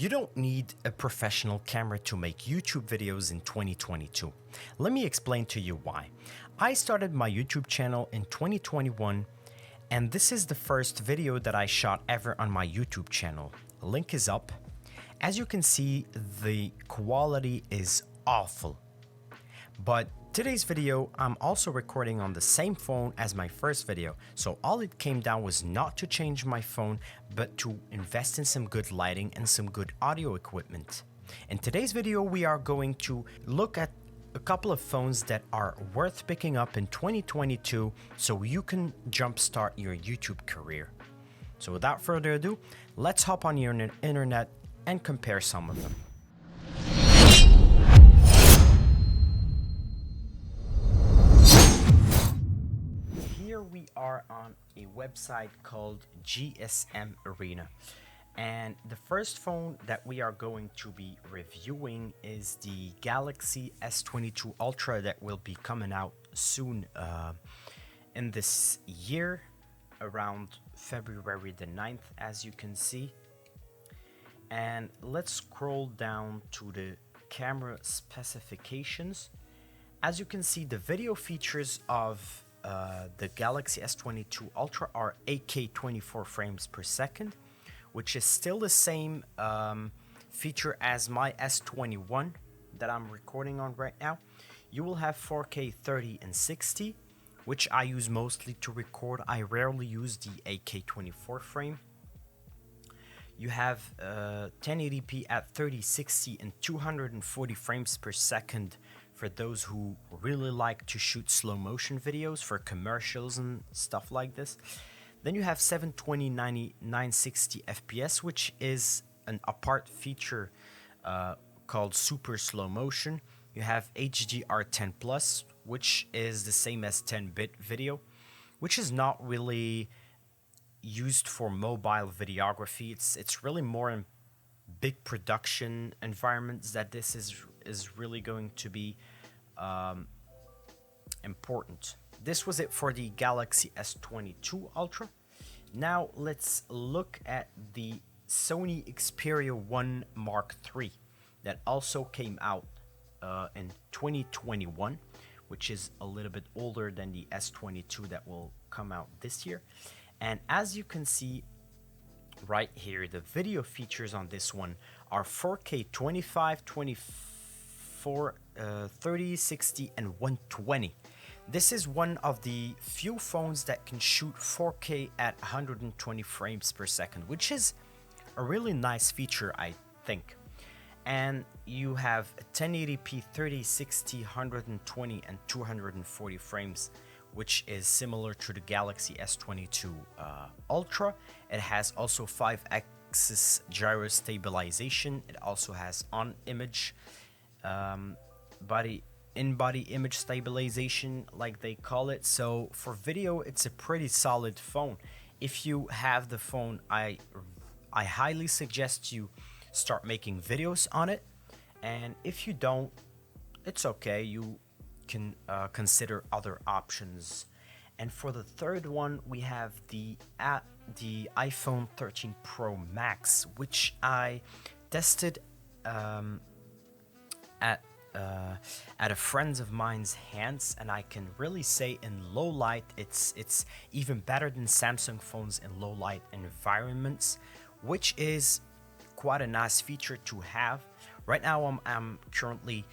You don't need a professional camera to make YouTube videos in 2022. Let me explain to you why. I started my YouTube channel in 2021, and this is the first video that I shot ever on my YouTube channel. Link is up. As you can see, the quality is awful. But today's video, I'm also recording on the same phone as my first video, so all it came down was not to change my phone, but to invest in some good lighting and some good audio equipment. In today's video, we are going to look at a couple of phones that are worth picking up in 2022 so you can jumpstart your YouTube career. So without further ado, let's hop on your internet and compare some of them. Here we are on a website called GSM Arena, and the first phone that we are going to be reviewing is the Galaxy S22 Ultra that will be coming out soon in this year, around February the 9th, as you can see. And let's scroll down to the camera specifications. As you can see, the video features of the Galaxy S22 Ultra are 8K 24 frames per second, which is still the same feature as my S21 that I'm recording on right now. You will have 4K 30 and 60, which I use mostly to record. I rarely use the 8K 24 frame. You have 1080p at 30, 60, and 240 frames per second for those who really like to shoot slow motion videos for commercials and stuff like this. Then you have 720, 90, 960 FPS, which is an apart feature called super slow motion. You have HDR10 Plus, which is the same as 10-bit video, which is not really used for mobile videography. It's really more in big production environments that this is really going to be important. This was it for the Galaxy S22 Ultra. Now let's look at the Sony Xperia 1 Mark III that also came out in 2021, which is a little bit older than the S22 that will come out this year. And as you can see right here, the video features on this one are 4K 25, 24, 30, 60, and 120. This is one of the few phones that can shoot 4K at 120 frames per second, which is a really nice feature, I think. And you have 1080p, 30, 60, 120, and 240 frames, which is similar to the Galaxy S22 Ultra. It has also 5-axis gyro stabilization. It also has on-image in-body image stabilization, like they call it. So for video, it's a pretty solid phone. If you have the phone, I highly suggest you start making videos on it. And if you don't, it's okay. You can consider other options. And for the third one, we have the iPhone 13 Pro Max, which I tested at a friend of mine's hands, and I can really say in low light it's even better than Samsung phones in low light environments, which is quite a nice feature to have. Right now I'm currently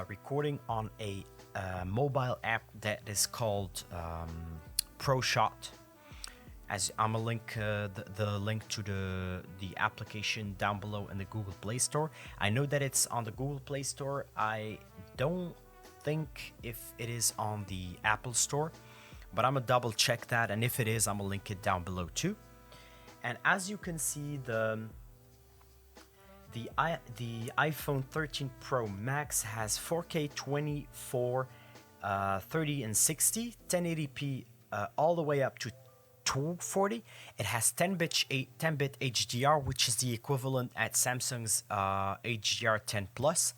recording on a mobile app that is called ProShot. As I'm gonna link the link to the application down below in the Google Play Store. I know that it's on the Google Play Store. I don't think if it is on the Apple Store, but I'm gonna double check that, and if it is, I'm gonna link it down below too. And as you can see, the iPhone 13 Pro Max has 4K 24, 30 and 60, 1080p all the way up to 240. It has 10-bit HDR, which is the equivalent at Samsung's HDR10 Plus.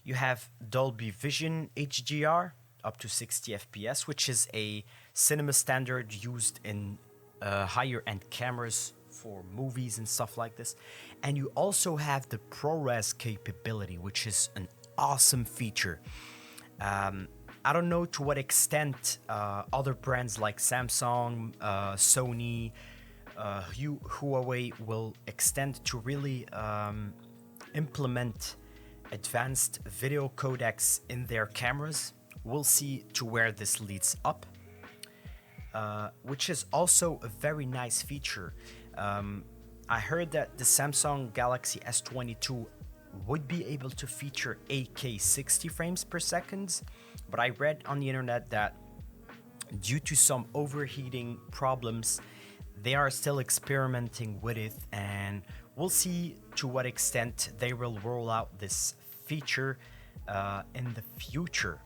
You have Dolby Vision HDR up to 60 FPS, which is a cinema standard used in higher end cameras for movies and stuff like this. And you also have the ProRes capability, which is an awesome feature. I don't know to what extent other brands like Samsung, Sony, Huawei will extend to really implement advanced video codecs in their cameras. We'll see to where this leads up, which is also a very nice feature. I heard that the Samsung Galaxy S22 would be able to feature 8K 60 frames per second, but I read on the internet that due to some overheating problems, they are still experimenting with it, and we'll see to what extent they will roll out this feature in the future.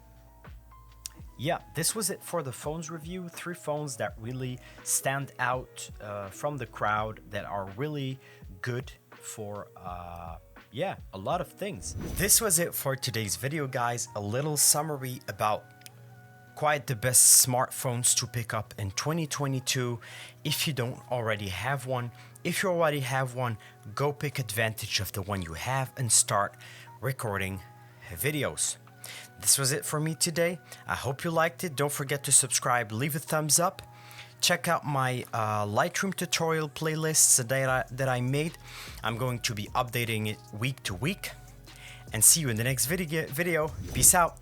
Yeah, this was it for the phones review. 3 phones that really stand out from the crowd, that are really good for a lot of things. This was it for today's video, guys. A little summary about quite the best smartphones to pick up in 2022 if you don't already have one. If you already have one, go pick advantage of the one you have and start recording videos. This was it for me today. I hope you liked it. Don't forget to subscribe, leave a thumbs up. Check out my Lightroom tutorial playlists that I made. I'm going to be updating it week to week. And see you in the next video. Peace out.